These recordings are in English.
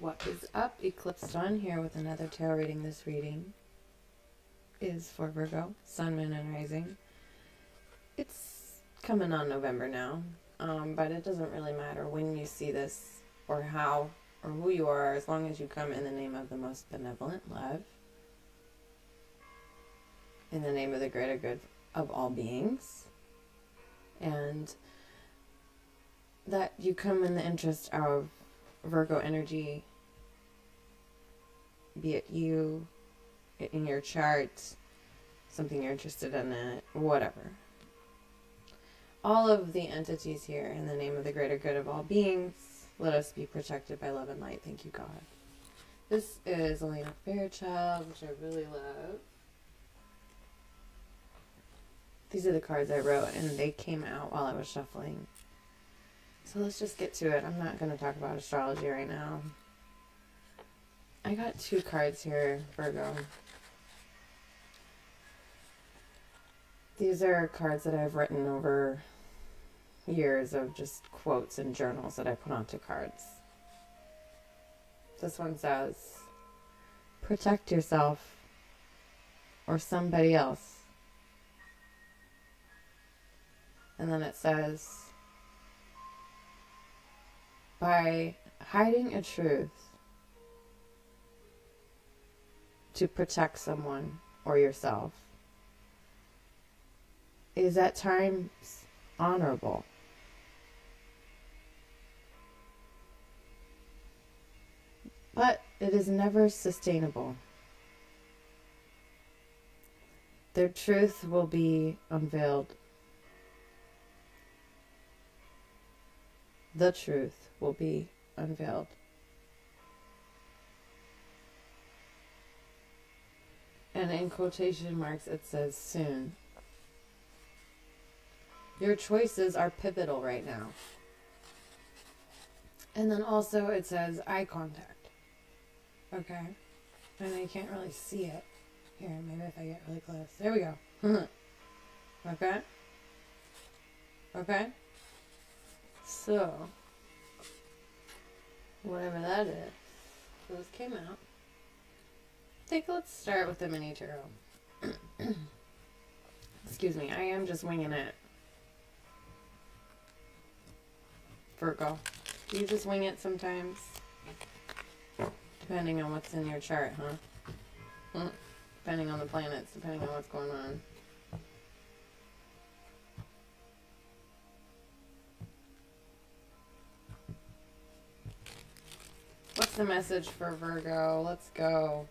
What is up? Eclipse Dawn here with another tarot reading. This reading is for Virgo, Sun, Moon, and Rising. It's coming on November now, but it doesn't really matter when you see this or how or who you are, as long as you come in the name of the most benevolent love, in the name of the greater good of all beings, and that you come in the interest of Virgo energy, be it you, in your chart, something you're interested in, it, whatever. All of the entities here, in the name of the greater good of all beings, let us be protected by love and light. Thank you, God. This is Elena Fairchild, which I really love. These are the cards I wrote, and they came out while I was shuffling. So let's just get to it. I'm not going to talk about astrology right now. I got two cards here, Virgo. These are cards that I've written over years of just quotes and journals that I put onto cards. This one says, protect yourself or somebody else. And then it says, by hiding a truth to protect someone or yourself is at times honorable. But it is never sustainable. Their truth will be unveiled. The truth will be unveiled. And in quotation marks it says soon. Your choices are pivotal right now. And then also it says eye contact. Okay? And you can't really see it. Here, maybe if I get really close. There we go. Okay? Okay? So, whatever that is, those came out. Let's start with the mini tarot. Excuse me, I am just winging it. Virgo, do you just wing it sometimes? Depending on what's in your chart, huh? Depending on the planets, depending on what's going on. What's the message for Virgo? Let's go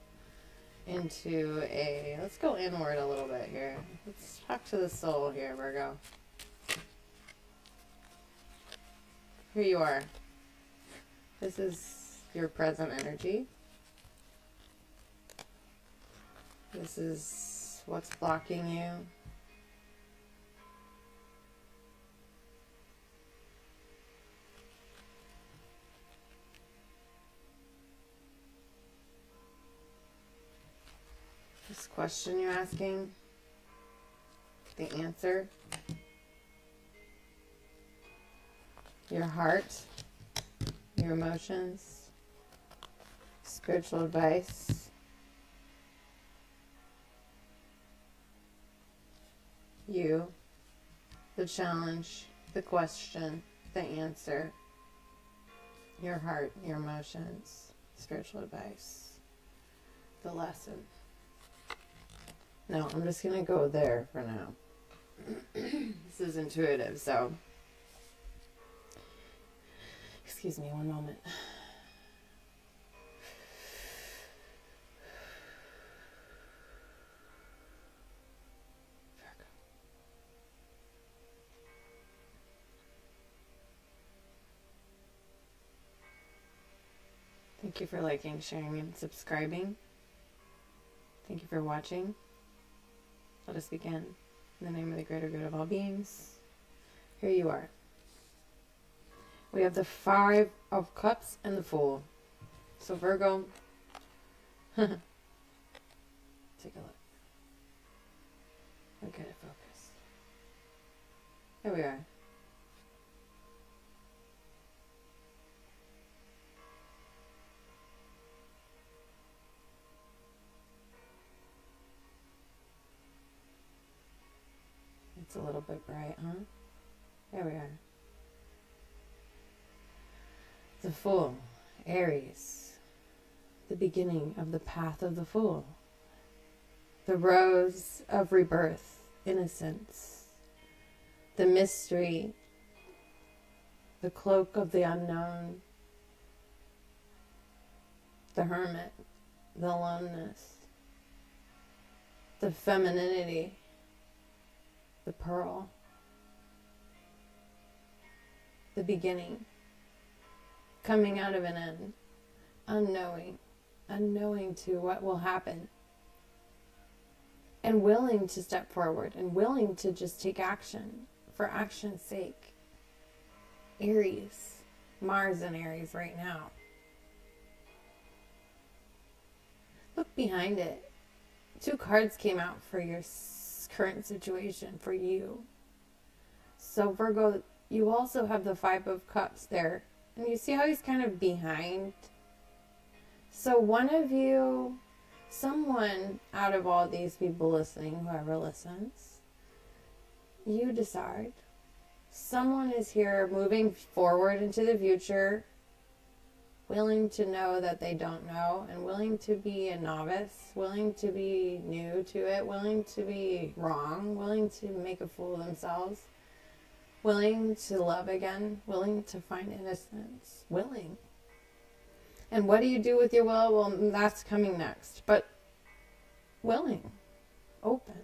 let's go inward a little bit here. Let's talk to the soul here, Virgo. Here you are. This is your present energy. This is what's blocking you. This question you're asking, the answer, your heart, your emotions, spiritual advice, you, the challenge, the question, the answer, your heart, your emotions, spiritual advice, the lesson. No, I'm just going to go there for now. This is intuitive, so excuse me one moment. Virgo. Thank you for liking, sharing, and subscribing. Thank you for watching. Let us begin. In the name of the greater good of all beings. Here you are. We have the Five of Cups and the Fool. So Virgo, take a look. Look at it focused. Here we are. It's a little bit bright, huh? There we are. The Fool, Aries. The beginning of the path of the Fool. The rose of rebirth, innocence. The mystery, the cloak of the unknown. The hermit, the aloneness. The femininity, the pearl. The beginning, coming out of an end, unknowing to what will happen, and willing to step forward and willing to just take action for action's sake. Aries, Mars in Aries right now. Look behind it. 2 cards came out for your current situation, for you. So Virgo, you also have the 5 of Cups there. And you see how he's kind of behind? So one of you, someone out of all these people listening, whoever listens, you decide. Someone is here moving forward into the future, willing to know that they don't know, and willing to be a novice, willing to be new to it, willing to be wrong, willing to make a fool of themselves, willing to love again, willing to find innocence, willing. And what do you do with your will? Well, that's coming next. But willing, open.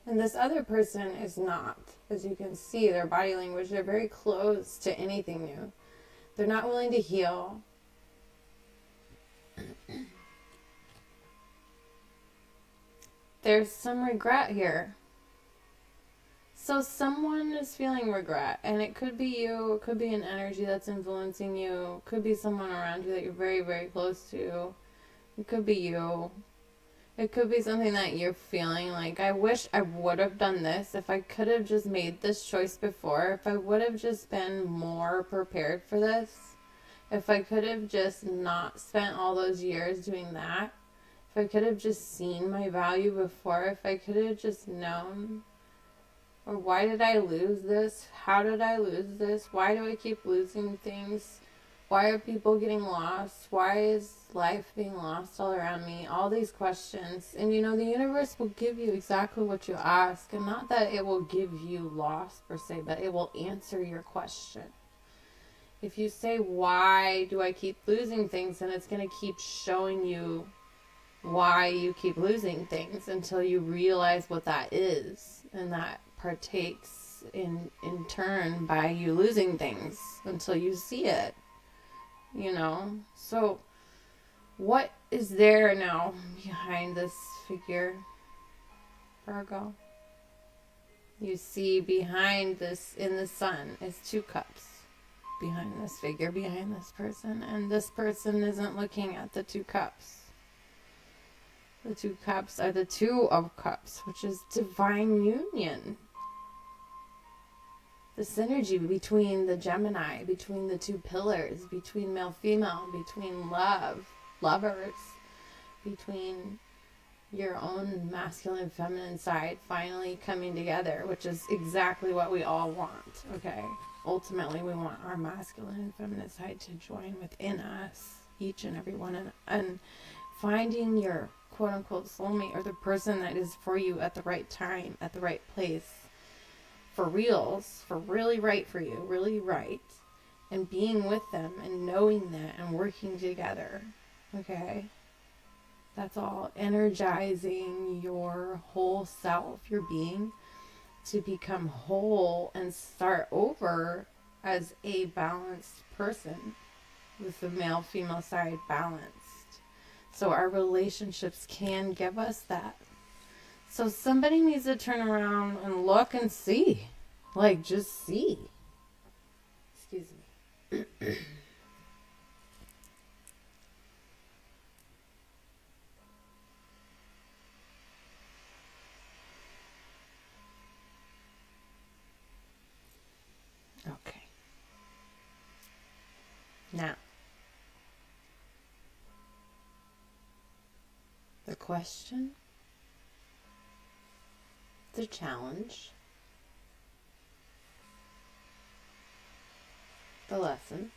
And this other person is not. As you can see, their body language, they're very closed to anything new. They're not willing to heal. There's some regret here. So someone is feeling regret, and it could be you, it could be an energy that's influencing you, it could be someone around you that you're very, very close to, it could be you, it could be something that you're feeling like, I wish I would have done this, if I could have just made this choice before, if I would have just been more prepared for this, if I could have just not spent all those years doing that, if I could have just seen my value before, if I could have just known. Or why did I lose this? How did I lose this? Why do I keep losing things? Why are people getting lost? Why is life being lost all around me? All these questions. And you know, the universe will give you exactly what you ask. And not that it will give you lost per se, but it will answer your question. If you say, why do I keep losing things? Then it's going to keep showing you why you keep losing things until you realize what that is. And that partakes in turn by you losing things until you see it, you know. So what is there now behind this figure, Virgo? You see behind this in the sun is 2 cups behind this figure, behind this person, and this person isn't looking at the 2 cups. The 2 cups are the 2 of Cups, which is divine union. The synergy between the Gemini, between the 2 pillars, between male-female, between love, lovers, between your own masculine, feminine side finally coming together, which is exactly what we all want, okay? Ultimately, we want our masculine and feminine side to join within us, each and every one, and finding your quote-unquote soulmate, or the person that is for you at the right time, at the right place, for reals, for really right for you, really right, and being with them and knowing that and working together, okay? That's all energizing your whole self, your being, to become whole and start over as a balanced person with the male-female side balanced. So our relationships can give us that. So somebody needs to turn around and look and see. Like, just see. Excuse me. Okay. Now, the question, the challenge, the lesson,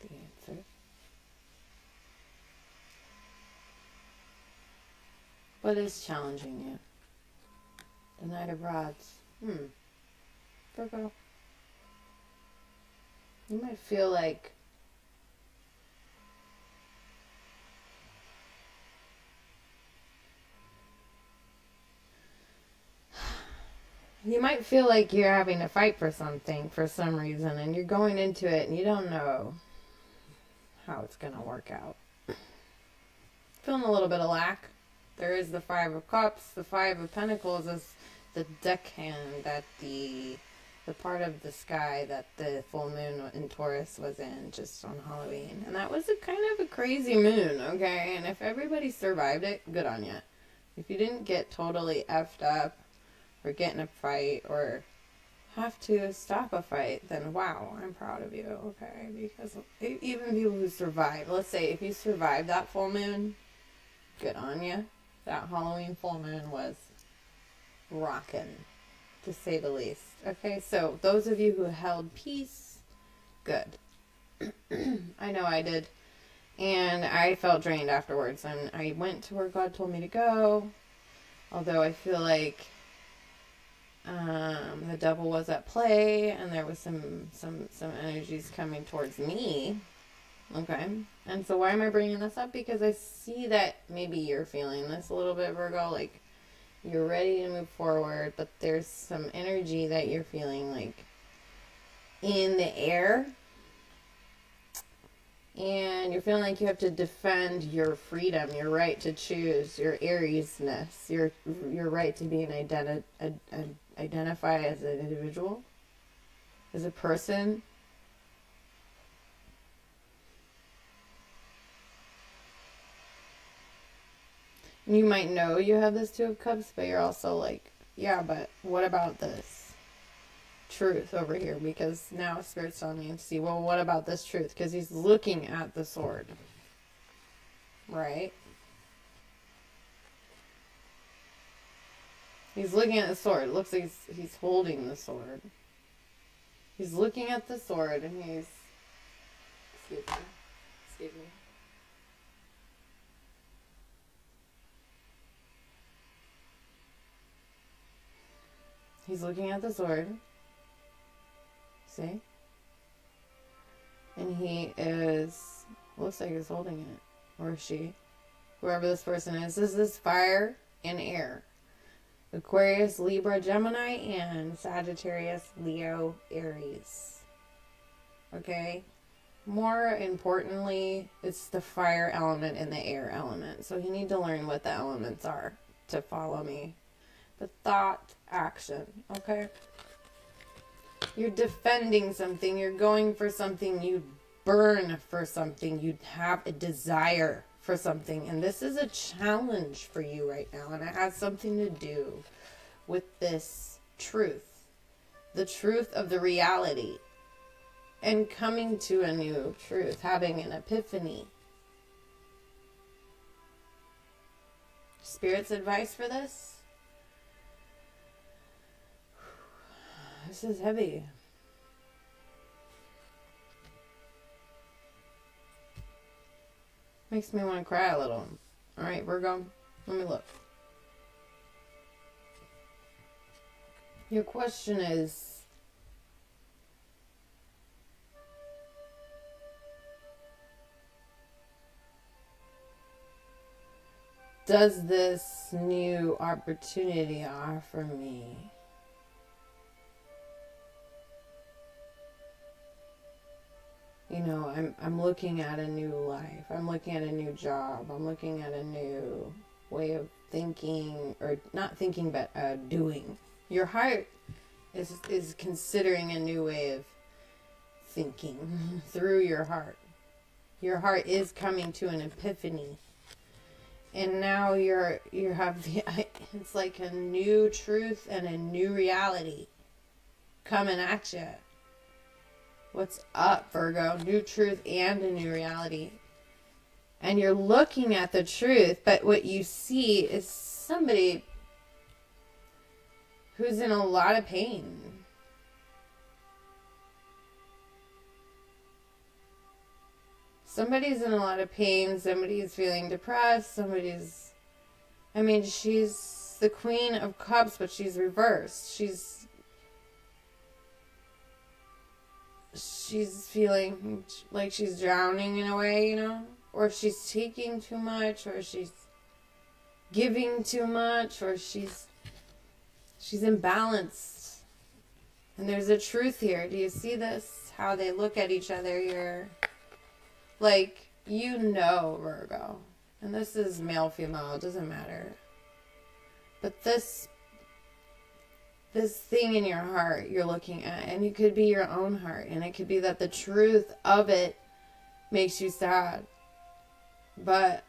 the answer. What is challenging you? The Knight of Rods. Virgo. You might feel like you're having to fight for something for some reason, and you're going into it and you don't know how it's going to work out. Feeling a little bit of lack. There is the Five of Cups. The Five of Pentacles is the deckhand that the part of the sky that the full moon in Taurus was in just on Halloween. And that was a kind of a crazy moon, okay? And if everybody survived it, good on you. If you didn't get totally effed up or get in a fight or have to stop a fight, then wow, I'm proud of you, okay? Because even people who survive, let's say if you survived that full moon, good on you. That Halloween full moon was rockin', to say the least. Okay, so those of you who held peace, good. I know I did. And I felt drained afterwards. And I went to where God told me to go. Although I feel like the devil was at play. And there was some energies coming towards me. Okay. And so why am I bringing this up? Because I see that maybe you're feeling this a little bit, Virgo. Like, you're ready to move forward, but there's some energy that you're feeling like in the air. And you're feeling like you have to defend your freedom, your right to choose, your Aries-ness, your right to be identify as an individual, as a person. You might know you have this Two of Cups, but you're also like, yeah, but what about this truth over here? Because now Spirit's telling me to see, well, what about this truth? Because he's looking at the sword, right? He's looking at the sword. It looks like he's holding the sword. He's looking at the sword, and he's... Excuse me. He's looking at the sword. See? And he is... Looks like he's holding it. Or she. Whoever this person is. This is fire and air. Aquarius, Libra, Gemini, and Sagittarius, Leo, Aries. Okay? More importantly, it's the fire element and the air element. So you need to learn what the elements are to follow me. The thought, action, okay? You're defending something. You're going for something. You burn for something. You have a desire for something. And this is a challenge for you right now. And it has something to do with this truth. The truth of the reality. And coming to a new truth. Having an epiphany. Spirit's advice for this? This is heavy. Makes me want to cry a little. Alright, Virgo, let me look. Your question is, does this new opportunity offer me you know, I'm looking at a new life. I'm looking at a new job. I'm looking at a new way of thinking, or not thinking, but doing. Your heart is considering a new way of thinking through your heart. Your heart is coming to an epiphany. And now you have it's like a new truth and a new reality coming at you. What's up, Virgo? New truth and a new reality. And you're looking at the truth, but what you see is somebody who's in a lot of pain. Somebody's in a lot of pain. Somebody's feeling depressed. Somebody's... I mean, she's the Queen of Cups, but she's reversed. She's feeling like she's drowning in a way, you know? Or she's taking too much, or she's giving too much, or she's imbalanced. And there's a truth here. Do you see this? How they look at each other here. Like, you know, Virgo. And this is male, female, it doesn't matter. But this thing in your heart you're looking at, and it could be your own heart, and it could be that the truth of it makes you sad. But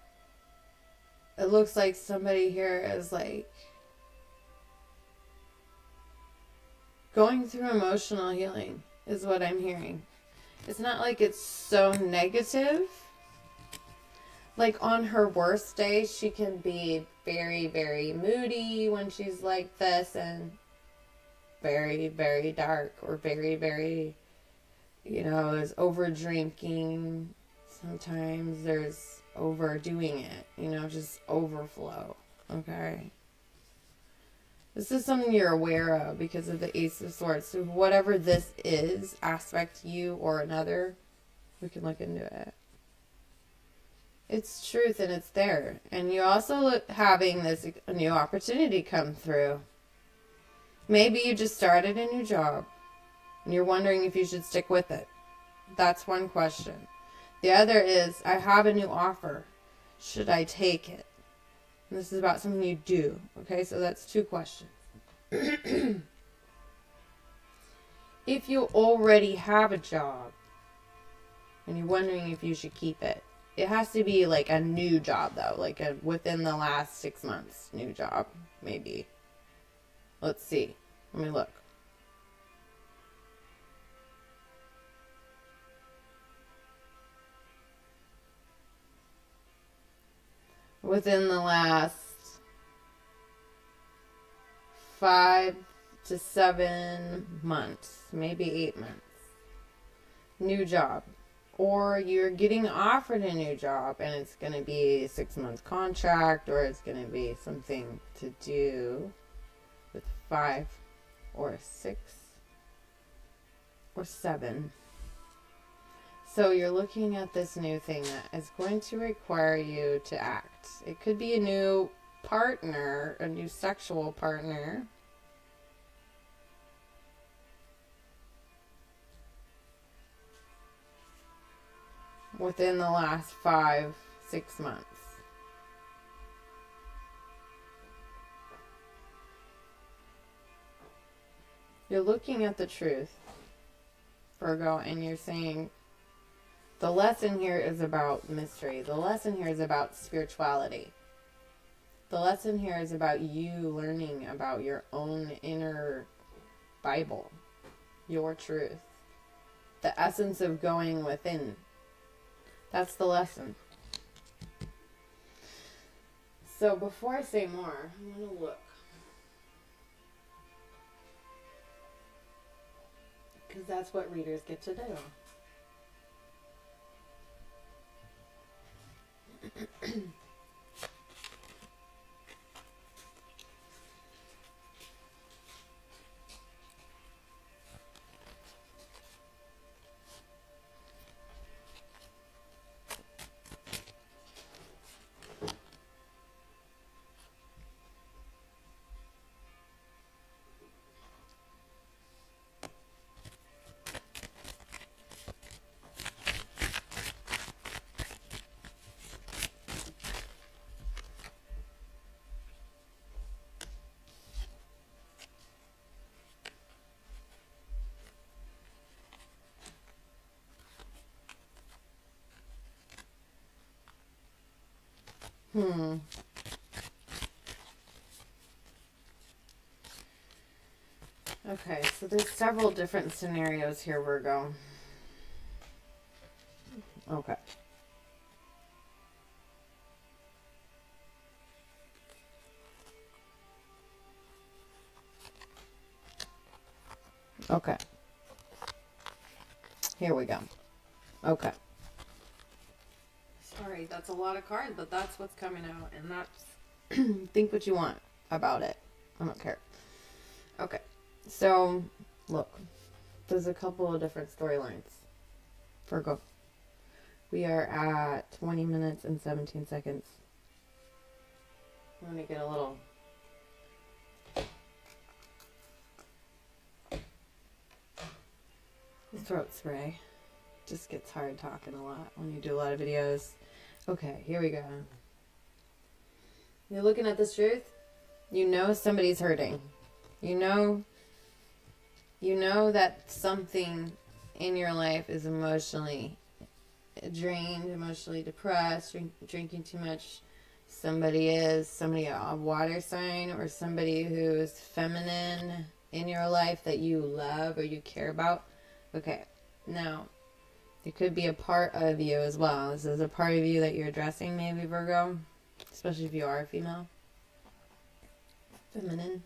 it looks like somebody here is like going through emotional healing is what I'm hearing. It's not like it's so negative. Like on her worst day, she can be very, very moody when she's like this, and very, very dark, or very, very, you know, there's over drinking. Sometimes there's overdoing it, you know, just overflow. Okay. This is something you're aware of because of the Ace of Swords. So whatever this is, aspect you or another, we can look into it. It's truth and it's there. And you also look having this a new opportunity come through. Maybe you just started a new job and you're wondering if you should stick with it. That's one question. The other is, I have a new offer. Should I take it? And this is about something you do. Okay, so that's two questions. If you already have a job and you're wondering if you should keep it, it has to be like a new job though, like a within the last 6 months new job, maybe. Let's see. Let me look. Within the last 5 to 7 months, maybe 8 months. New job. Or you're getting offered a new job and it's going to be a 6-month contract, or it's going to be something to do with 5 or 6 or 7. So you're looking at this new thing that is going to require you to act. It could be a new partner, a new sexual partner. Within the last 5-6 months. You're looking at the truth, Virgo, and you're saying, the lesson here is about mystery. The lesson here is about spirituality. The lesson here is about you learning about your own inner Bible, your truth, the essence of going within. That's the lesson. So before I say more, I'm going to look. Because that's what readers get to do. Okay, so there's several different scenarios here, Virgo. Okay. Okay. Here we go. Okay. Alright, that's a lot of cards, but that's what's coming out. And that's... think what you want about it. I don't care. Okay. So, look. There's a couple of different storylines. Virgo. We are at 20 minutes and 17 seconds. I'm going to get a little... throat spray. Just gets hard talking a lot when you do a lot of videos. Okay, here we go. You're looking at this truth. You know somebody's hurting. You know that something in your life is emotionally drained, emotionally depressed, drinking too much. Somebody a water sign or somebody who is feminine in your life that you love or you care about. Okay, now, it could be a part of you as well. This is a part of you that you're addressing, maybe, Virgo. Especially if you are a female. Feminine.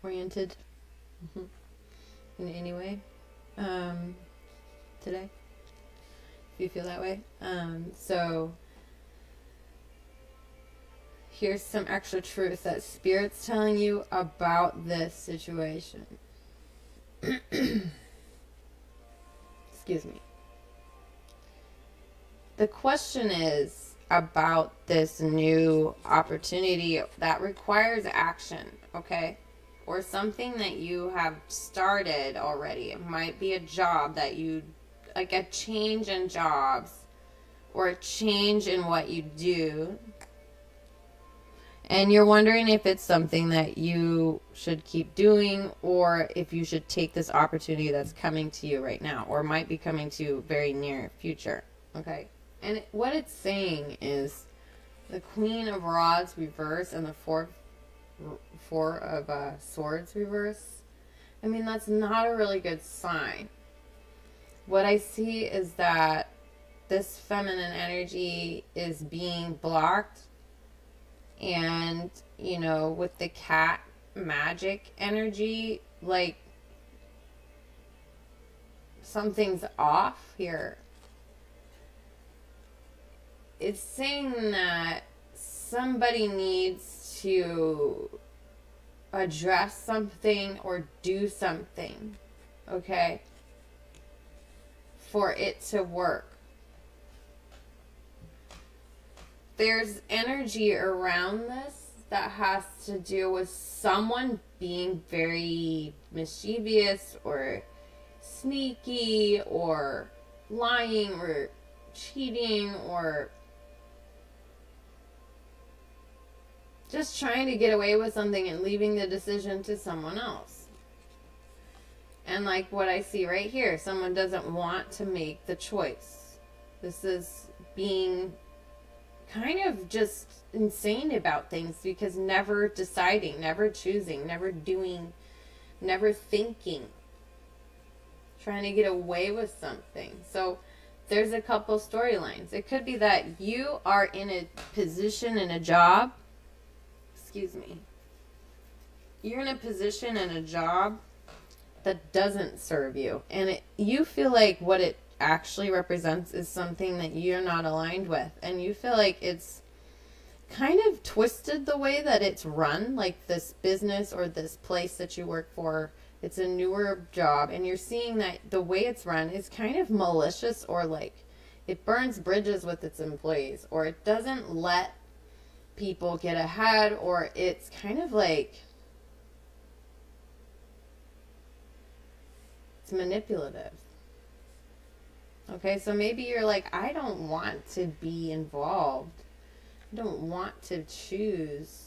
Oriented. In any way. Today. If you feel that way. So, here's some extra truth that Spirit's telling you about this situation. Excuse me. The question is about this new opportunity that requires action, okay? Or something that you have started already. It might be a job that you, like a change in jobs or a change in what you do. And you're wondering if it's something that you should keep doing or if you should take this opportunity that's coming to you right now or might be coming to you very near future. Okay. And what it's saying is the Queen of Rods reverse and the Four of Swords reverse. I mean, that's not a really good sign. What I see is that this feminine energy is being blocked. And, you know, with the cat magic energy, like, something's off here. It's saying that somebody needs to address something or do something, okay, for it to work. There's energy around this that has to do with someone being very mischievous or sneaky or lying or cheating or just trying to get away with something and leaving the decision to someone else. And like what I see right here, someone doesn't want to make the choice. This is being kind of just insane about things because never deciding, never choosing, never doing, never thinking, trying to get away with something. So there's a couple storylines. It could be that you are in a position in a job, excuse me, you're in a position in a job that doesn't serve you, and you feel like what it actually represents is something that you're not aligned with, and you feel like it's kind of twisted the way that it's run, like this business or this place that you work for. It's a newer job, and you're seeing that the way it's run is kind of malicious, or like it burns bridges with its employees, or it doesn't let people get ahead, or it's kind of like it's manipulative. Okay, so maybe you're like, I don't want to be involved. I don't want to choose.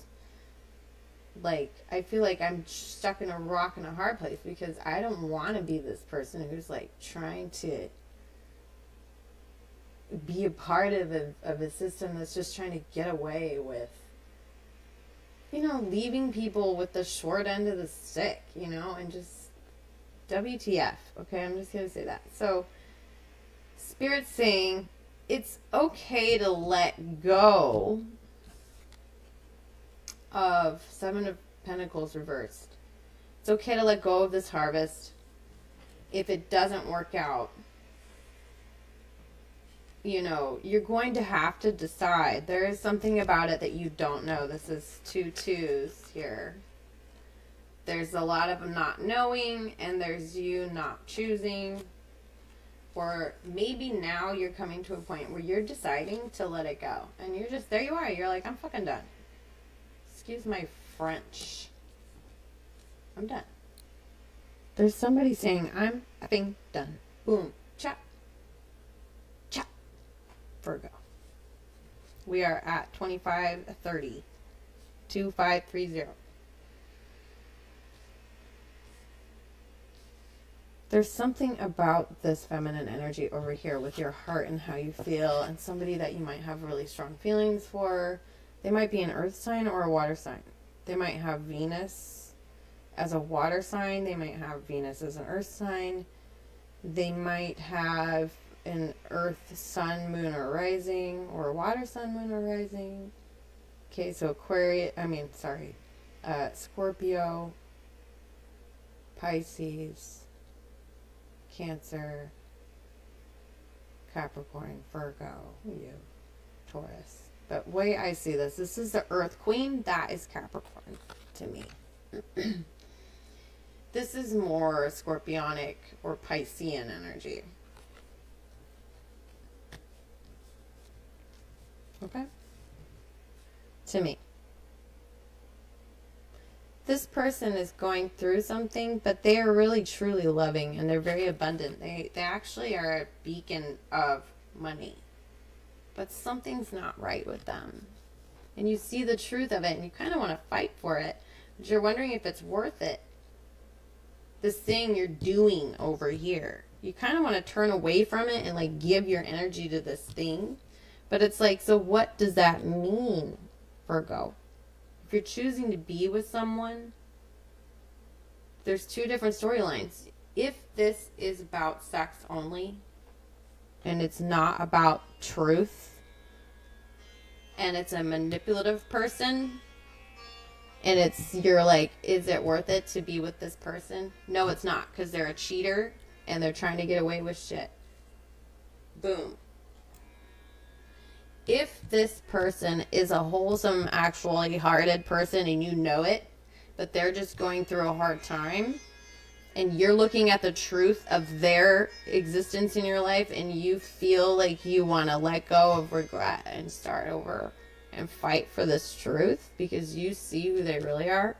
Like, I feel like I'm stuck in a rock and a hard place because I don't want to be this person who's like trying to be a part of a system that's just trying to get away with, you know, leaving people with the short end of the stick, you know, and just WTF. Okay, I'm just going to say that. So, Spirit's saying it's okay to let go of Seven of Pentacles reversed. It's okay to let go of this harvest if it doesn't work out. you know, you're going to have to decide. There is something about it that you don't know. This is 2 2s here. There's a lot of not knowing, and there's you not choosing. Or maybe now you're coming to a point where you're deciding to let it go. And you're just, there you are. You're like, I'm fucking done. Excuse my French. I'm done. There's somebody saying, I'm effing done. Boom. Chop. Chop. Virgo. We are at 2530. 2530. There's something about this feminine energy over here with your heart and how you feel, and somebody that you might have really strong feelings for. They might be an earth sign or a water sign. They might have Venus as a water sign. They might have Venus as an earth sign. They might have an earth, sun, moon, or rising, or a water, sun, moon, or rising. Okay, so Scorpio, Pisces, Cancer, Capricorn, Virgo, you, Taurus. But way I see this is the Earth Queen. That is Capricorn to me. This is more Scorpionic or Piscean energy. Okay? To me. This person is going through something, but they are really truly loving, and they're very abundant. They actually are a beacon of money. But something's not right with them. And you see the truth of it, and you kind of want to fight for it. But you're wondering if it's worth it. This thing you're doing over here. You kind of want to turn away from it and like give your energy to this thing. But it's like, so what does that mean, Virgo? If you're choosing to be with someone, there's 2 different storylines. If this is about sex only, and it's not about truth, and it's a manipulative person, and you're like, is it worth it to be with this person? No, it's not, because they're a cheater, and they're trying to get away with shit. Boom. If this person is a wholesome, actually hearted person, and you know it, but they're just going through a hard time, and you're looking at the truth of their existence in your life, and you feel like you want to let go of regret and start over and fight for this truth because you see who they really are,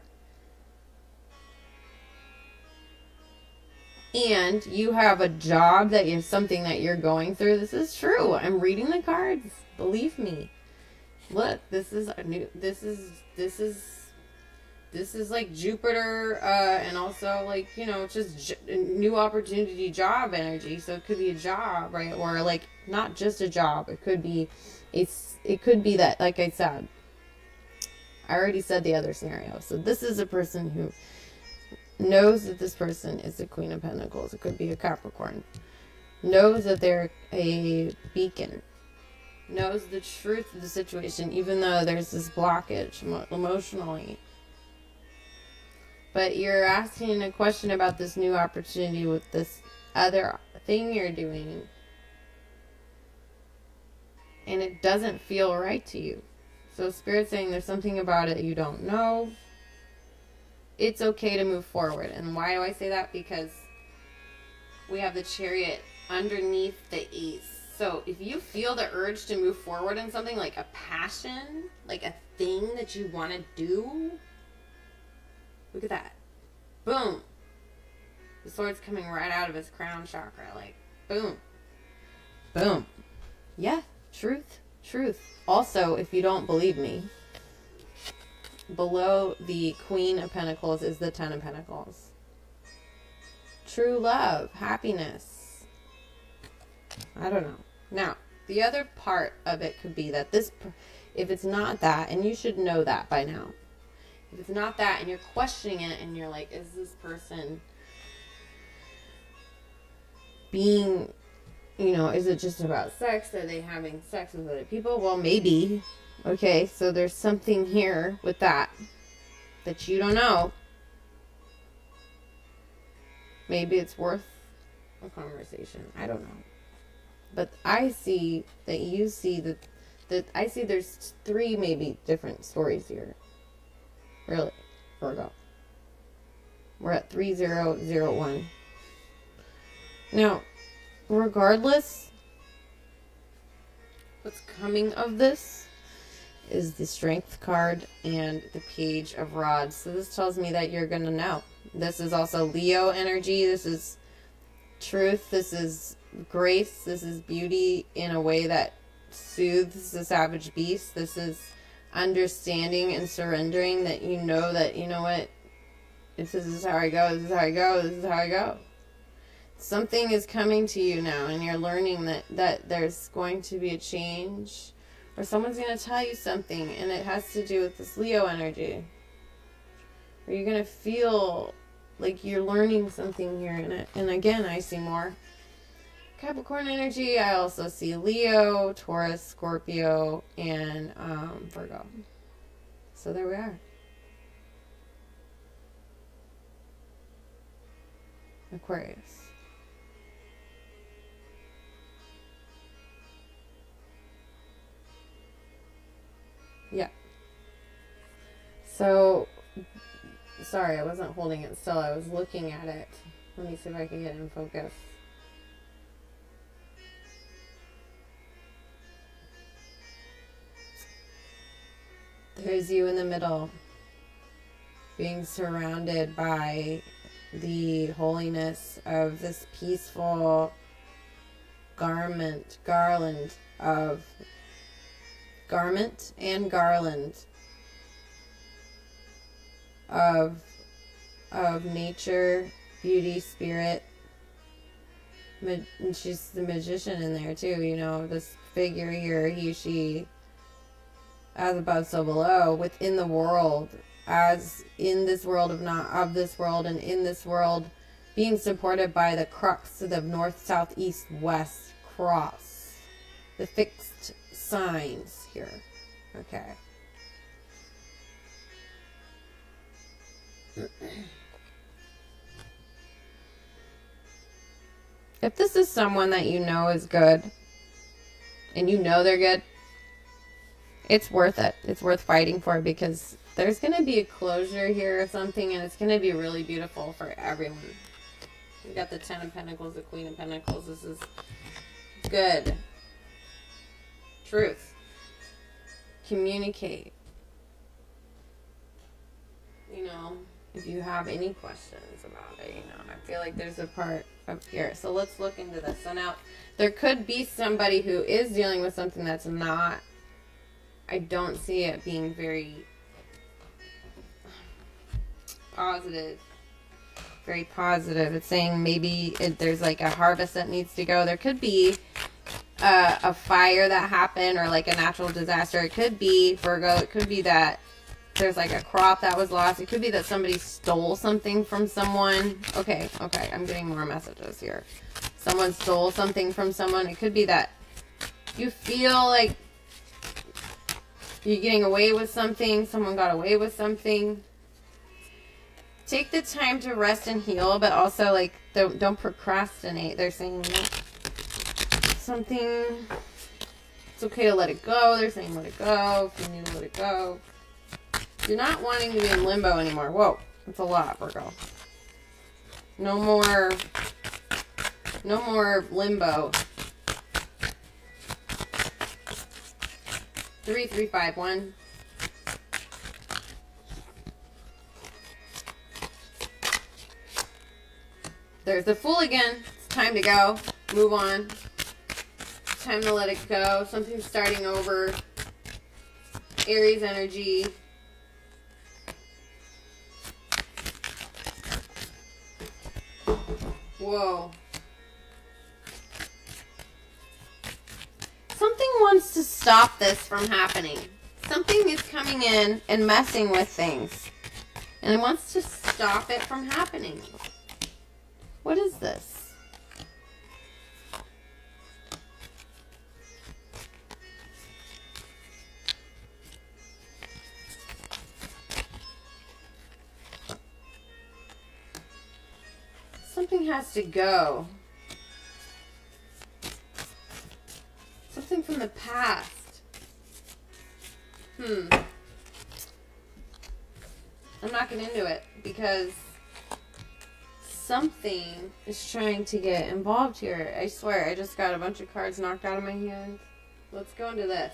and you have a job that is something that you're going through. This is true. I'm reading the cards. Believe me. Look, this is a new, this is like Jupiter, and also like, you know, just new opportunity job energy. So it could be a job, right? Or like not just a job. It could be that, like I said, I already said the other scenario. So this is a person who knows that this person is the Queen of Pentacles. It could be a Capricorn. Knows that they're a beacon. Knows the truth of the situation, even though there's this blockage emotionally. But you're asking a question about this new opportunity with this other thing you're doing, and it doesn't feel right to you. So Spirit's saying there's something about it you don't know. It's okay to move forward. And why do I say that? Because we have the Chariot underneath the Ace. So if you feel the urge to move forward in something, like a passion, like a thing that you want to do, look at that. Boom. The sword's coming right out of his crown chakra. Like, boom. Boom. Yeah, truth. Truth. Also, if you don't believe me, below the Queen of Pentacles is the Ten of Pentacles. True love. Happiness. I don't know. Now, the other part of it could be that this, if it's not that, and you should know that by now, if it's not that and you're questioning it and you're like, is this person being, you know, is it just about sex? Are they having sex with other people? Well, maybe. Okay, so there's something here with that you don't know. Maybe it's worth a conversation. I don't know. But I see that you see that I see there's 3 maybe different stories here. Really, Virgo. We're at 3001. Now, regardless, what's coming of this is the Strength card and the Page of Rods. So this tells me that you're going to know. This is also Leo energy. This is truth. This is grace. This is beauty in a way that soothes the savage beast. This is understanding and surrendering that you know what, this is how I go, this is how I go, this is how I go. Something is coming to you now, and you're learning that there's going to be a change, or someone's going to tell you something, and it has to do with this Leo energy. Or you're going to feel like you're learning something here, and again, I see more Capricorn energy. I also see Leo, Taurus, Scorpio, and Virgo. So there we are. Aquarius. Yeah. So, sorry, I wasn't holding it still. I was looking at it. Let me see if I can get in focus. There's you in the middle, being surrounded by the holiness of this peaceful garment of nature, beauty, spirit. And she's the magician in there too, you know, this figure here, he, she, as above, so below, within the world, as in this world of this world, and in this world being supported by the crux of the north, south, east, west cross, the fixed signs here. Okay. If this is someone that you know is good, and you know they're good, it's worth it. It's worth fighting for, because there's going to be a closure here of something, and it's going to be really beautiful for everyone. We got the 10 of Pentacles, the Queen of Pentacles. This is good. Truth. Communicate. You know, if you have any questions about it, you know, I feel like there's a part up here. So let's look into this. So now, there could be somebody who is dealing with something that's not, I don't see it being very positive. Very positive. It's saying maybe there's like a harvest that needs to go. There could be a fire that happened, or like a natural disaster. It could be, Virgo, it could be that there's like a crop that was lost. It could be that somebody stole something from someone. Okay, I'm getting more messages here. Someone stole something from someone. It could be that you feel like you're getting away with something. Someone got away with something. Take the time to rest and heal, but also like don't procrastinate. They're saying something, it's okay to let it go. They're saying let it go if you need to let it go. You're not wanting to be in limbo anymore. Whoa, that's a lot, Virgo. No more limbo. 3351. There's the Fool again. It's time to go. Move on. Time to let it go. Something's starting over. Aries energy. Whoa. Something wants to stop this from happening. Something is coming in and messing with things. And it wants to stop it from happening. What is this? Something has to go. Something from the past. I'm not getting into it because something is trying to get involved here. I swear, I just got a bunch of cards knocked out of my hand. Let's go into this.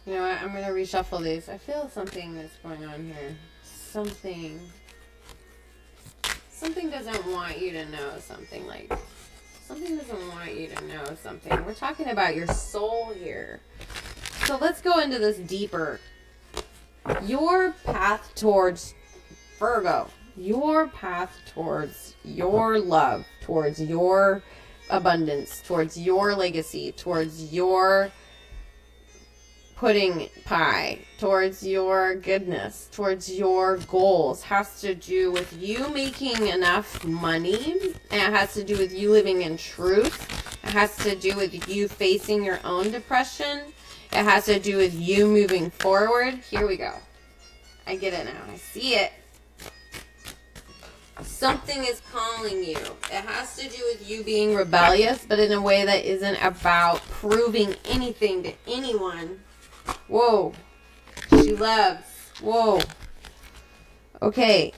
You know what? I'm going to reshuffle these. I feel something that's going on here. Something doesn't want you to know something. Like, something doesn't want you to know something. We're talking about your soul here. So let's go into this deeper. Your path towards Virgo. Your path towards your love. Towards your abundance. Towards your legacy. Towards your pudding pie, towards your goodness, towards your goals, has to do with you making enough money. It has to do with you living in truth. It has to do with you facing your own depression. It has to do with you moving forward. Here we go. I get it now. I see it. Something is calling you. It has to do with you being rebellious, but in a way that isn't about proving anything to anyone. Whoa. She loves. Whoa. Okay.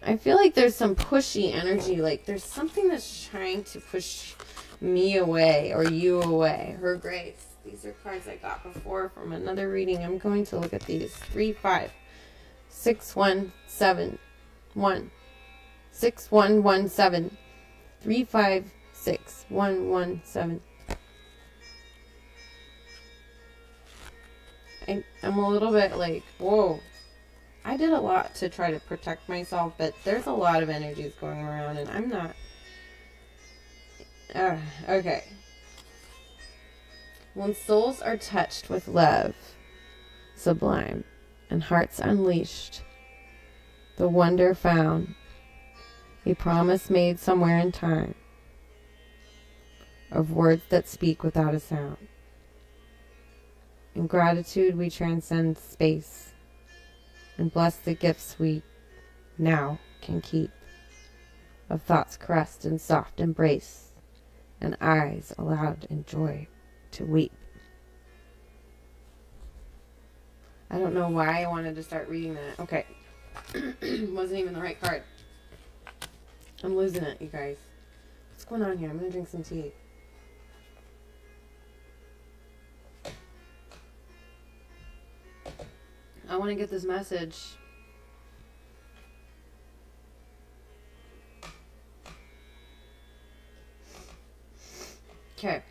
I feel like there's some pushy energy. Like there's something that's trying to push me away or you away. Her Grace. These are cards I got before from another reading. I'm going to look at these. 3, 5, 6, 1, 7, 1, 6, 1, 1, 7, 3, 5, 6, 1, 1, 7. I'm a little bit like, whoa. I did a lot to try to protect myself, but there's a lot of energies going around, and I'm not. Okay. When souls are touched with love, sublime, and hearts unleashed, the wonder found, a promise made somewhere in time, of words that speak without a sound. In gratitude we transcend space and bless the gifts we now can keep, of thoughts caressed in soft embrace and eyes allowed in joy to weep. I don't know why I wanted to start reading that. Okay. Wasn't even the right card. I'm losing it, you guys. What's going on here? I'm going to drink some tea. I want to get this message. Okay.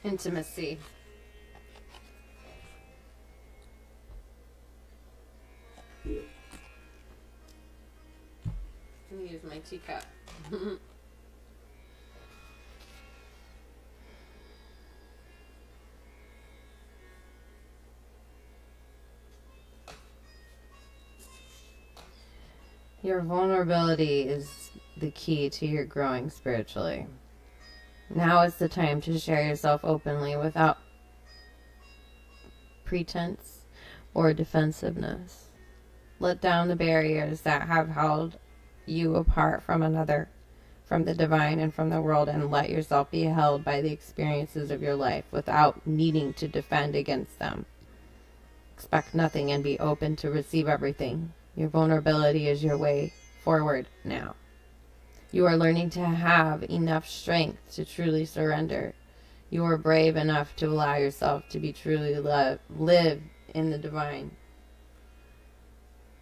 Intimacy. I'm going to use my teacup. Your vulnerability is the key to your growing spiritually. Now is the time to share yourself openly without pretense or defensiveness. Let down the barriers that have held you apart from another, from the divine and from the world, and let yourself be held by the experiences of your life without needing to defend against them. Expect nothing and be open to receive everything. Your vulnerability is your way forward now. You are learning to have enough strength to truly surrender. You are brave enough to allow yourself to be truly live in the divine.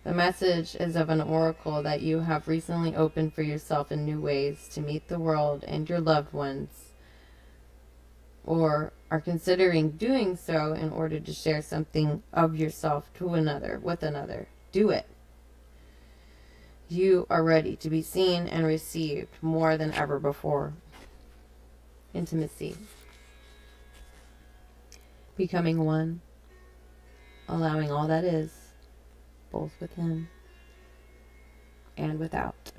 The message is of an oracle that you have recently opened for yourself in new ways to meet the world and your loved ones, or are considering doing so in order to share something of yourself to another, with another. Do it. You are ready to be seen and received more than ever before. Intimacy. Becoming one. Allowing all that is both within and without,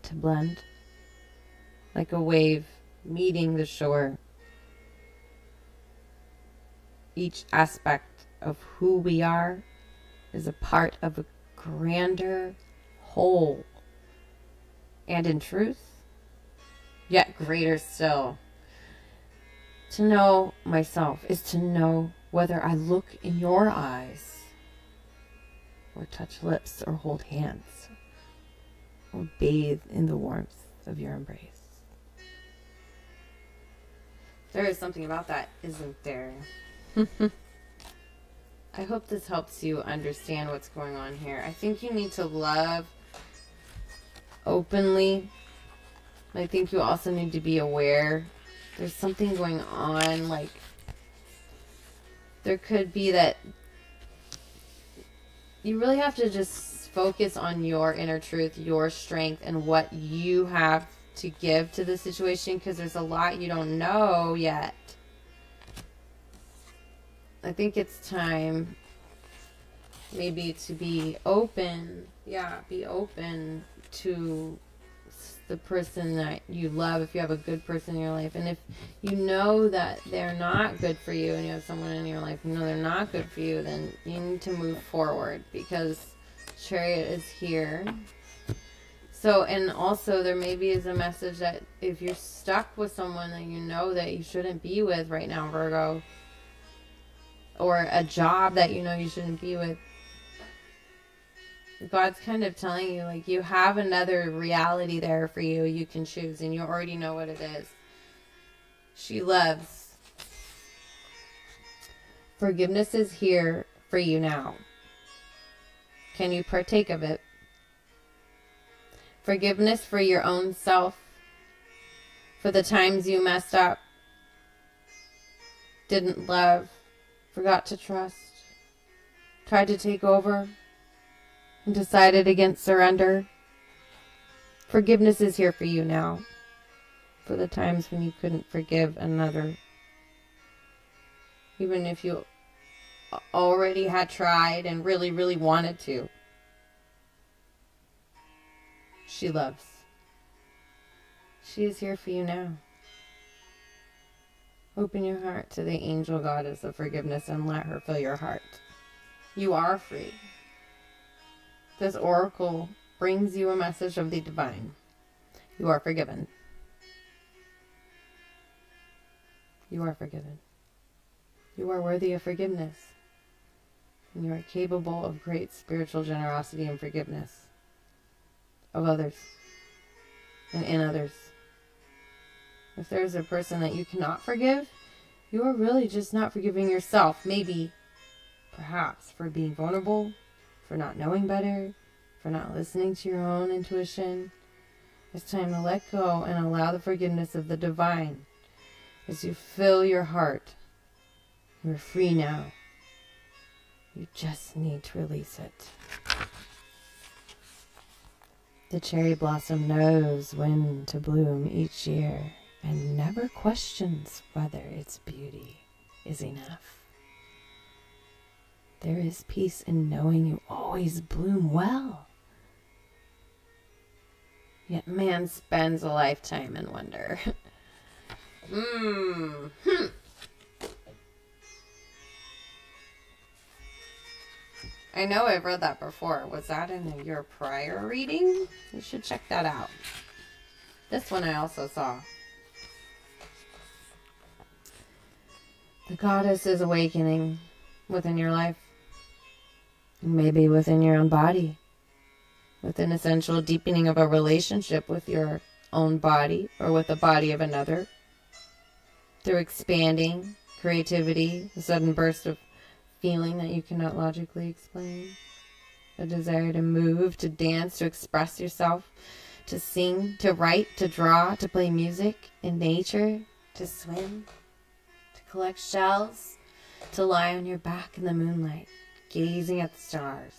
to blend like a wave meeting the shore. Each aspect of who we are is a part of a grander whole. And in truth, yet greater still, to know myself is to know whether I look in your eyes, or touch lips, or hold hands, or bathe in the warmth of your embrace. There is something about that, isn't there? I hope this helps you understand what's going on here. I think you need to love openly. I think you also need to be aware there's something going on. Like, there could be that you really have to just focus on your inner truth, your strength, and what you have to give to the situation, because there's a lot you don't know yet. I think it's time maybe to be open. Yeah, be open to the person that you love, if you have a good person in your life. And if you know that they're not good for you, and you have someone in your life, you know they're not good for you, then you need to move forward, because Chariot is here. So, and also there maybe is a message that if you're stuck with someone that you know that you shouldn't be with right now, Virgo, or a job that you know you shouldn't be with, God's kind of telling you, like, you have another reality there for you. You can choose, and you already know what it is. She loves. Forgiveness is here for you now. Can you partake of it? Forgiveness for your own self, for the times you messed up, didn't love, forgot to trust, tried to take over, and decided against surrender. Forgiveness is here for you now, for the times when you couldn't forgive another. Even if you already had tried and really, really wanted to. She loves. She is here for you now. Open your heart to the angel goddess of forgiveness and let her fill your heart. You are free. This oracle brings you a message of the divine. You are forgiven. You are forgiven. You are worthy of forgiveness. And you are capable of great spiritual generosity and forgiveness of others and in others. If there's a person that you cannot forgive, you are really just not forgiving yourself. Maybe, perhaps, for being vulnerable, for not knowing better, for not listening to your own intuition. It's time to let go and allow the forgiveness of the divine as you fill your heart. You're free now. You just need to release it. The cherry blossom knows when to bloom each year and never questions whether its beauty is enough. There is peace in knowing you always bloom well. Yet man spends a lifetime in wonder. I know I've read that before. Was that in your prior reading? You should check that out. This one I also saw. The goddess is awakening within your life. Maybe within your own body. With an essential deepening of a relationship with your own body or with the body of another. Through expanding creativity, a sudden burst of feeling that you cannot logically explain. A desire to move, to dance, to express yourself, to sing, to write, to draw, to play music in nature, to swim, to collect shells, to lie on your back in the moonlight, gazing at the stars.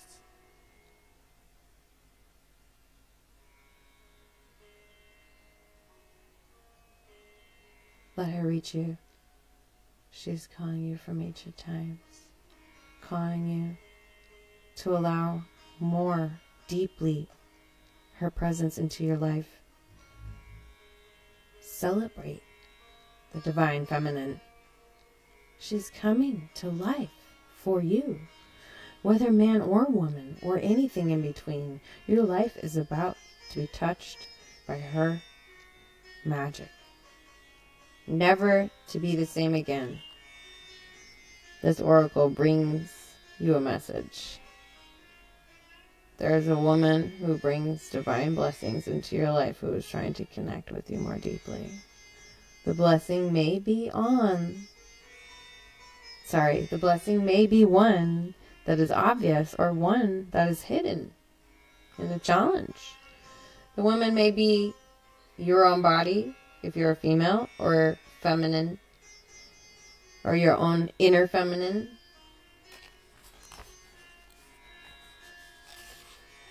Let her reach you. She's calling you from ancient times. Calling you to allow more deeply her presence into your life. Celebrate the divine feminine. She's coming to life for you. Whether man or woman or anything in between, your life is about to be touched by her magic. Never to be the same again. This oracle brings you a message. There is a woman who brings divine blessings into your life who is trying to connect with you more deeply. The blessing may be one that is obvious or one that is hidden in a challenge. The woman may be your own body, if you're a female, or feminine, or your own inner feminine.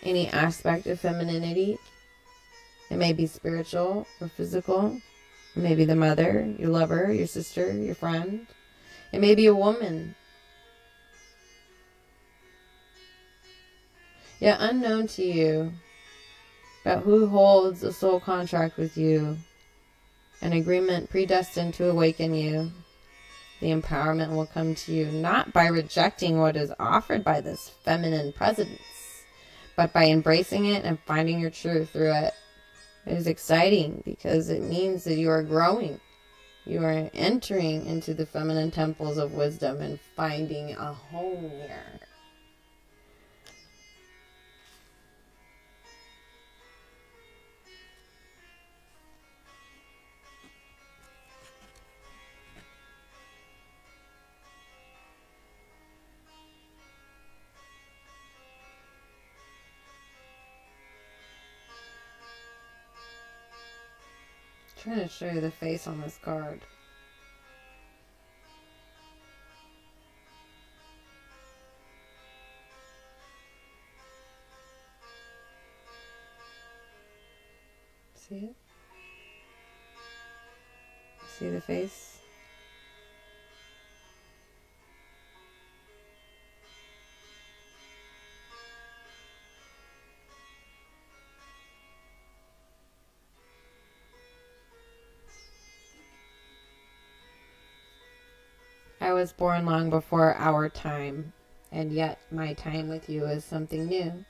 Any aspect of femininity. It may be spiritual or physical. It may be the mother, your lover, your sister, your friend. It may be a woman. Yet unknown to you, but who holds a soul contract with you, an agreement predestined to awaken you. The empowerment will come to you not by rejecting what is offered by this feminine presence, but by embracing it and finding your truth through it. It is exciting because it means that you are growing. You are entering into the feminine temples of wisdom and finding a home here. I'm trying to show you the face on this card. See it? See the face? I was born long before our time, and yet my time with you is something new.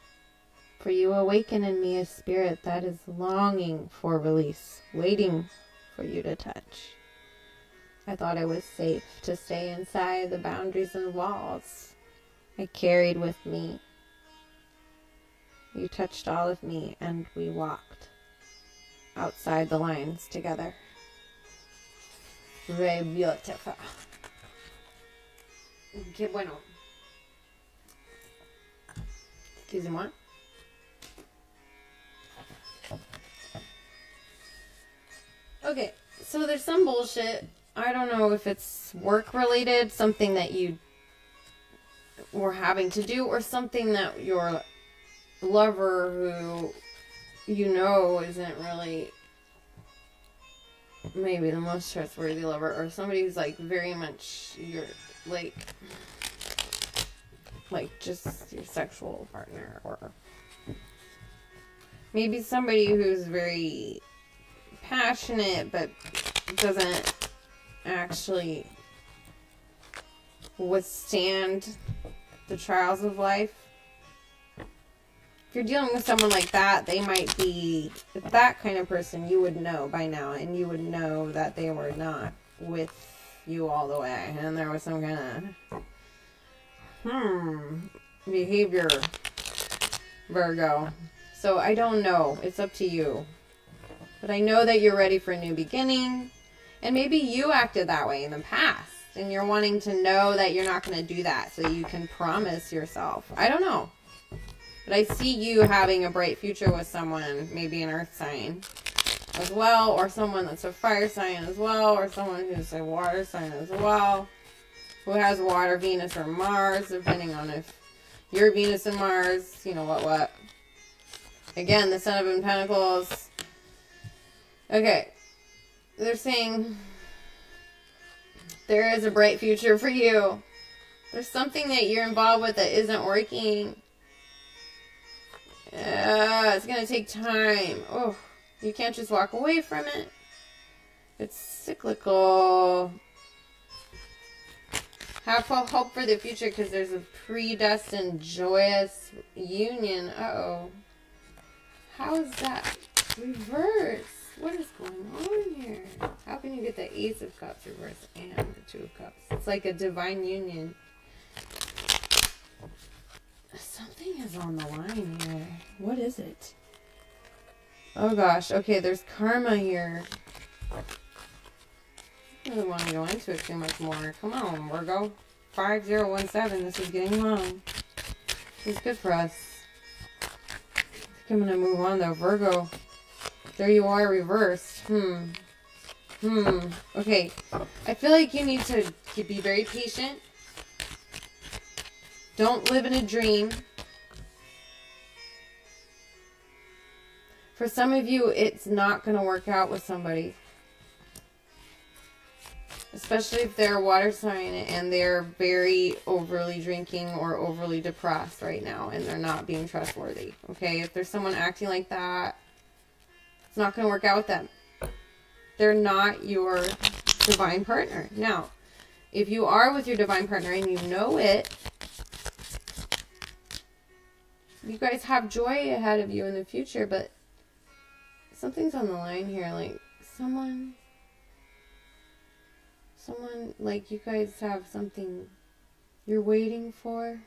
For you awaken in me a spirit that is longing for release, waiting for you to touch. I thought I was safe to stay inside the boundaries and walls I carried with me. You touched all of me, and we walked outside the lines together. Very beautiful. Qué bueno. Excusez-moi. Okay, so there's some bullshit. I don't know if it's work related, something that you were having to do, or something that your lover, who you know isn't really maybe the most trustworthy lover, or somebody who's like very much your like just your sexual partner, or maybe somebody who's very passionate but doesn't actually withstand the trials of life. If you're dealing with someone like that, they might be that kind of person. You would know by now, and you would know that they were not with you all the way, and there was some kind of behavior, Virgo. So I don't know, it's up to you, but I know that you're ready for a new beginning, and maybe you acted that way in the past, and you're wanting to know that you're not going to do that so you can promise yourself. I don't know, but I see you having a bright future with someone, maybe an earth sign as well, or someone that's a fire sign as well, or someone who's a water sign as well, who has water, Venus, or Mars, depending on if you're Venus and Mars, you know what. Again, the Son of Pentacles. Okay, they're saying there is a bright future for you. There's something that you're involved with that isn't working. It's going to take time. Oh, you can't just walk away from it. It's cyclical. Have hope for the future because there's a predestined, joyous union. Uh-oh. How is that reverse? What is going on here? How can you get the Ace of Cups reverse and the Two of Cups? It's like a divine union. Something is on the line here. What is it? Oh gosh. Okay, there's karma here. I don't want to go into it too much more. Come on, Virgo. 5017. This is getting long. This is good for us. I think I'm going to move on though. Virgo. There you are, reversed. Okay. I feel like you need to be very patient. Don't live in a dream. For some of you, it's not going to work out with somebody. Especially if they're a water sign and they're very overly drinking or overly depressed right now and they're not being trustworthy. Okay? If there's someone acting like that, it's not going to work out with them. They're not your divine partner. Now, if you are with your divine partner and you know it, you guys have joy ahead of you in the future, but something's on the line here. Like, someone, like, you guys have something you're waiting for.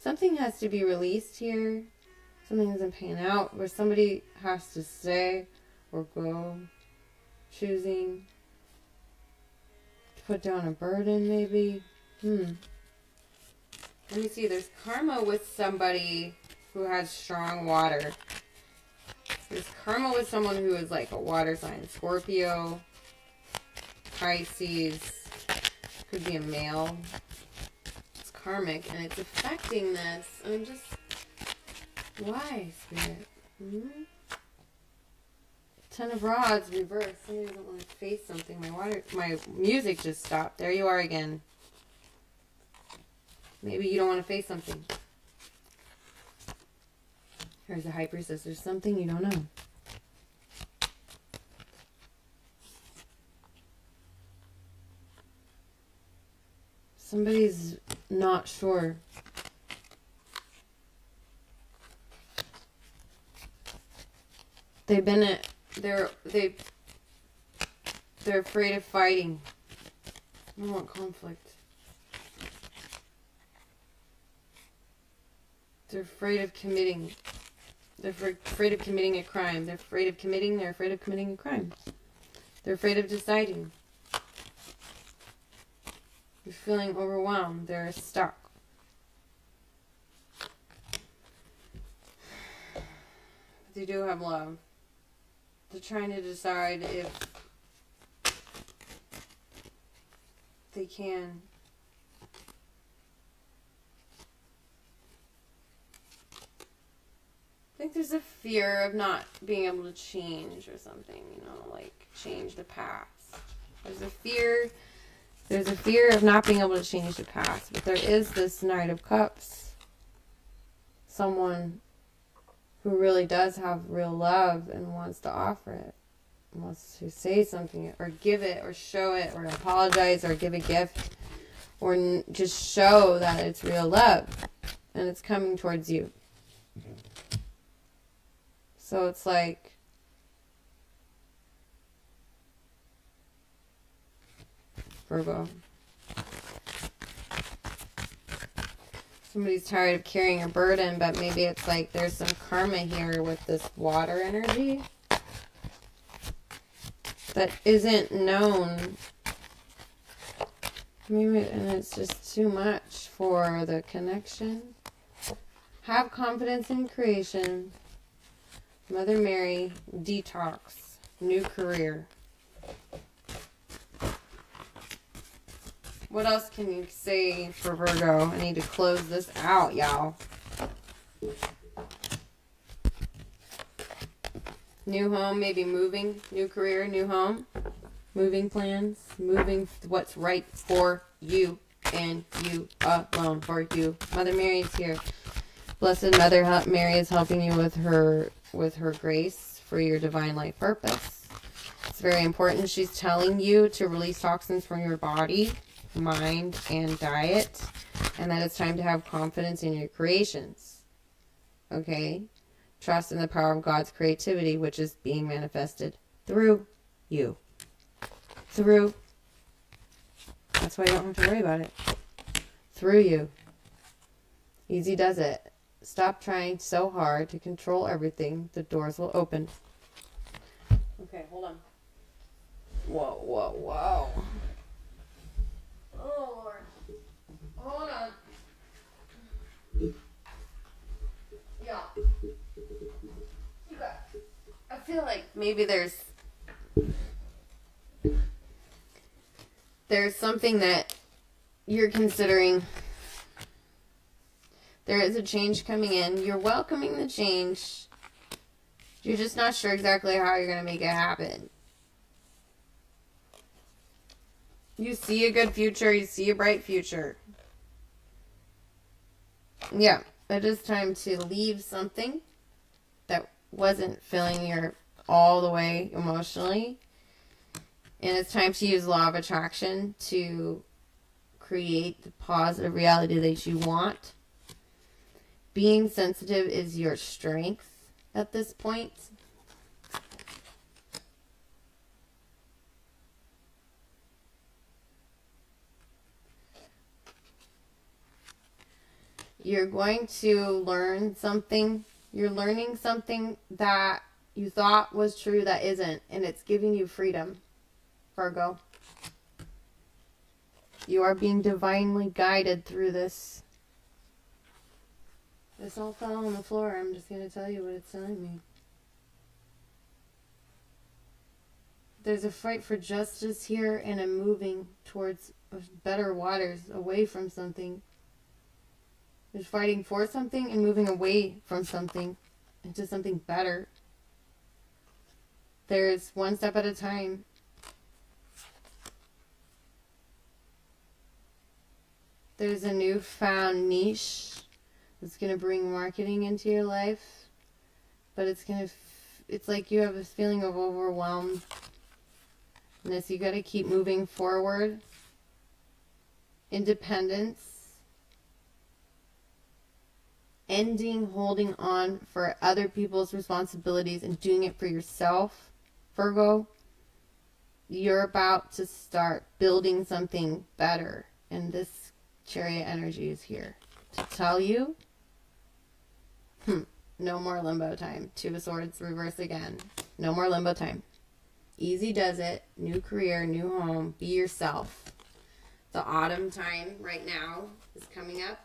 Something has to be released here. Something isn't paying out, where somebody has to stay or go. Choosing to put down a burden, maybe. Let me see. There's karma with somebody who has strong water. There's karma with someone who is like a water sign. Scorpio, Pisces, could be a male. It's karmic and it's affecting this. I'm just, why, Spirit? Ten of Rods reversed. Somebody doesn't want to face something. My music just stopped. There you are again. Maybe you don't want to face something. Here's the High Priestess. There's something you don't know. Somebody's not sure. They've been they're afraid of fighting. I don't want conflict. They're afraid of committing. They're afraid of committing a crime. They're afraid of committing a crime. They're afraid of deciding. They're feeling overwhelmed. They're stuck. They do have love. They're trying to decide if they can. I think there's a fear of not being able to change or something, you know, like change the past. There's a fear of not being able to change the past, but there is this Knight of Cups. Someone who really does have real love and wants to offer it, wants to say something or give it or show it or apologize or give a gift or just show that it's real love and it's coming towards you. So it's like, Virgo, somebody's tired of carrying a burden, but maybe it's like there's some karma here with this water energy that isn't known. Maybe, and it's just too much for the connection. Have confidence in creation. Mother Mary, detox, new career. What else can you say for Virgo? I need to close this out, y'all. New home, maybe moving, new career, new home. Moving plans, moving what's right for you and you alone. For you. Mother Mary is here. Blessed Mother Mary is helping you with her grace for your divine life purpose. It's very important. She's telling you to release toxins from your body, mind, and diet, and that it's time to have confidence in your creations. Okay? Trust in the power of God's creativity, which is being manifested through you. Through. That's why you don't have to worry about it. Through you. Easy does it. Stop trying so hard to control everything. The doors will open. Okay, hold on. Whoa, whoa, whoa. Oh, Lord. Hold on. Yeah. I feel like maybe there's something that you're considering. There is a change coming in. You're welcoming the change. You're just not sure exactly how you're going to make it happen. You see a good future. You see a bright future. Yeah, it is time to leave something that wasn't filling you all the way emotionally. And it's time to use law of attraction to create the positive reality that you want. Being sensitive is your strength at this point. You're going to learn something. You're learning something that you thought was true that isn't. And it's giving you freedom, Virgo. You are being divinely guided through this. This all fell on the floor. I'm just going to tell you what it's telling me. There's a fight for justice here and a moving towards better waters, away from something. There's fighting for something and moving away from something into something better. There's one step at a time. There's a newfound niche. It's going to bring marketing into your life, but it's like you have this feeling of overwhelmed. You got to keep moving forward. Independence. Ending holding on for other people's responsibilities and doing it for yourself, Virgo. You're about to start building something better, and this Chariot energy is here to tell you. No more limbo time. Two of Swords, reverse again. No more limbo time. Easy does it. New career, new home. Be yourself. The autumn time right now is coming up.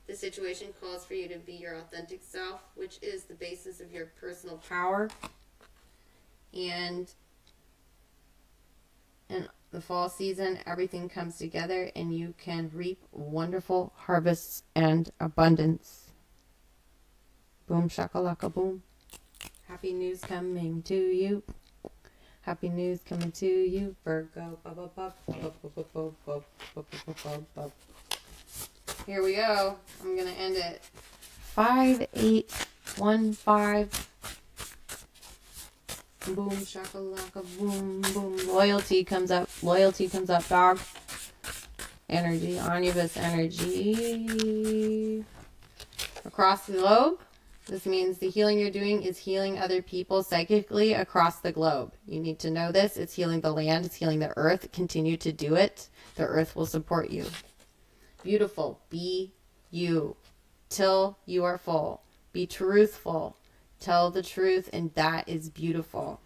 The situation calls for you to be your authentic self, which is the basis of your personal power. And in the fall season, everything comes together and you can reap wonderful harvests and abundance. Boom, shakalaka, boom. Happy news coming to you. Happy news coming to you, Virgo. Here we go. I'm going to end it. 5815. Boom, shakalaka, boom, boom. Loyalty comes up. Loyalty comes up, dog. Energy, omnibus energy. Across the globe. This means the healing you're doing is healing other people psychically across the globe. You need to know this. It's healing the land. It's healing the earth. Continue to do it. The earth will support you. Beautiful. Be you till you are full. Be truthful. Tell the truth, and that is beautiful.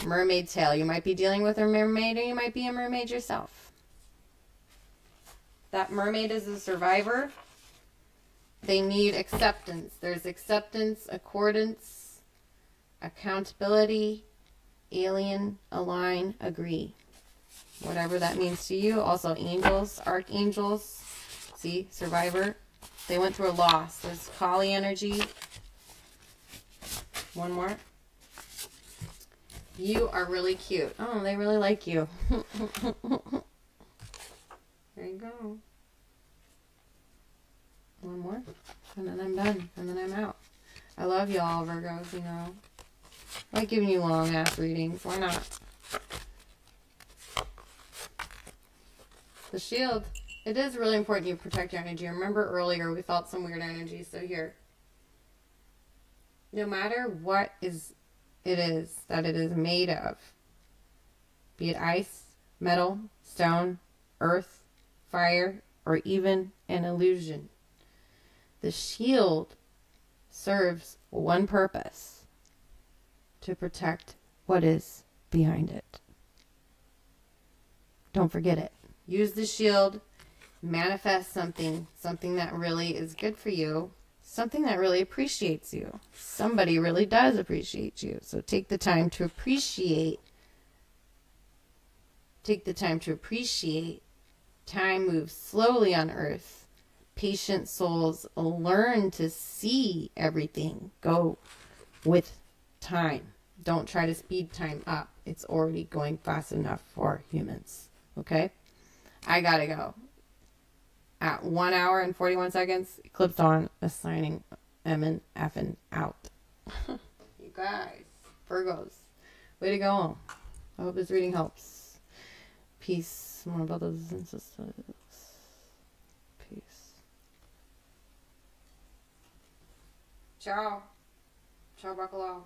Mermaid tail. You might be dealing with a mermaid, or you might be a mermaid yourself. That mermaid is a survivor. They need acceptance. There's acceptance, accordance, accountability, alien, align, agree. Whatever that means to you. Also angels, archangels. See, survivor. They went through a loss. There's Kali energy. One more. You are really cute. Oh, they really like you. There you go. One more. And then I'm done. And then I'm out. I love y'all, Virgos, you know. I like giving you long-ass readings. Why not? The shield. It is really important you protect your energy. Remember earlier we felt some weird energy. So here. No matter what it is that it is made of, be it ice, metal, stone, earth, fire, or even an illusion, the shield serves one purpose: to protect what is behind it. Don't forget it. Use the shield, manifest something that really is good for you, something that really appreciates you. Somebody really does appreciate you. So take the time to appreciate. Take the time to appreciate. Time moves slowly on earth. Patient souls learn to see everything go with time. Don't try to speed time up. It's already going fast enough for humans. Okay? I gotta go. At 1 hour and 41 seconds, Eclipse Dawn is signing Emin effing out. You guys, Virgos, way to go. I hope this reading helps. Peace, my brothers and sisters. Peace. Ciao. Ciao, bacalao.